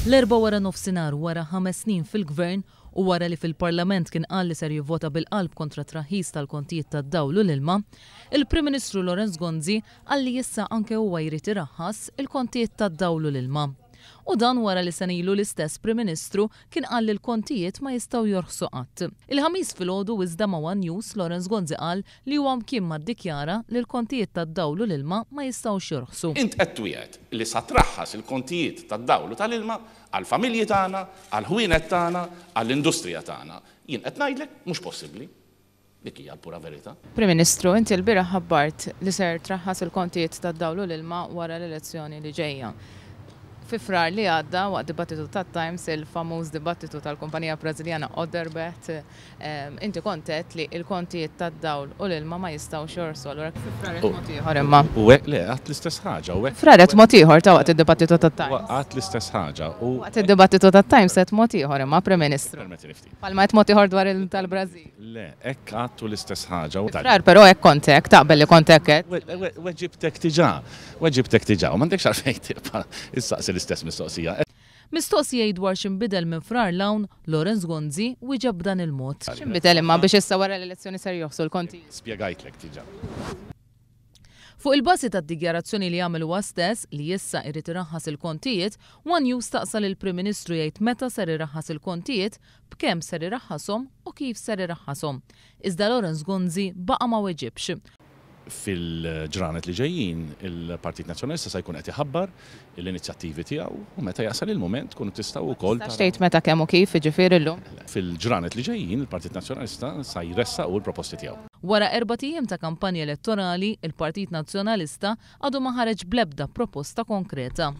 L-4 wara nofsinhar wara 5 snin fil-gvern u wara li fil-Parlament kien qal li ser jivvota bil-qalb kontra traħis tal-kontijiet tad-dawl u l-ilma, il-Prim Ministru Lorenz Gonzi qal li issa anke huwa jrid iraħħas il-kontijiet tad-dawl u l-ilma. U dan wara li senilu l-istess Prim Ministru kien qal li l-kontijiet ma jistgħu jorħsu qatt. Il-ħamis filgħodu iżda ma' One News Lorenz Gonzi qal li huwa mkien ma ddikjara li l-kontijiet tad-dawl u l-ilma ma jistgħux jorħsu. Int qed twiegħed li sa traħħas il-kontijiet tad-dawl u tal-ilma għall-familji tagħna, għall-ħwienet tagħna, għall-industrija tagħna. Jien qed ngħidlek mhux possibbli. Dik hija l-pura verità. Prim Ministru, inti l-bieraħ ħabbart li ser traħħas il-kontijiet tad-dawl u l-ilma wara l-elezzjoni li ġejja. Fi frar li għadda waqt dibattitu tat-Times, il-famuż dibattitu tal-kumpanija Brażiljana Odebrecht, inti kontet li il-kontijiet tad-dawl u l-ilma ma jistgħux jorsu. Allura fi frar qed mod ieħor imma. U hekk le għadt l-istess ħaġa. Frar qed mod ieħor ta' waqt id-dibattitu tat-Times. Għadt l-istess ħaġa. Waqt id-dibattitu tat-Times qed mod ieħor imma Prim Ministru. Permetti nifti. Palma qed mod ieħor dwar il-tal-Brażil. Le, hekk għadtu l-istess ħaġa. Frar però hekk kontek, taqbel li kontek qed. Weġibtek diġà. U m'għandekx għalfejn tibqa' issaqsi l-istess mistoqsija. Mistoqsija dwar x'inbidel minn frar l-hawn, Lorenz Gonzi wieġeb b'dan il-mod. X'inbidel imma biex issa wara l-elezzjoni ser joħsu l-kontijiet. Spjegajtlek diġà. Fuq il-bażi tad-dikjarazzjoni li jagħmel huwa stess li issa jrid iraħħas il-kontijiet, One News staqsa lill-Prim Ministru jgħid meta ser iraħħas il-kontijiet, b'kemm ser iraħħashom u kif ser iraħħashom. Iżda Lorenz Gonzi baqa' ma weġibx. Fil-ġranet li ġejjin, il-Partit Nazzjonalista se jkun qed iħabbar l-inizjattivi tiegħu u meta jasal il-mument tkunu tistgħu wkoll. Xtejt meta kemm u kif jiġifieri llum? Fil-ġranet li ġejjin, il-Partit Nazzjonalista se jressaq l-proposti tiegħu. Wara 4 ijiem ta' kampanja elettorali, il-Partit Nazzjonalista għadu ma ħareġ bl-ebda proposta konkreta.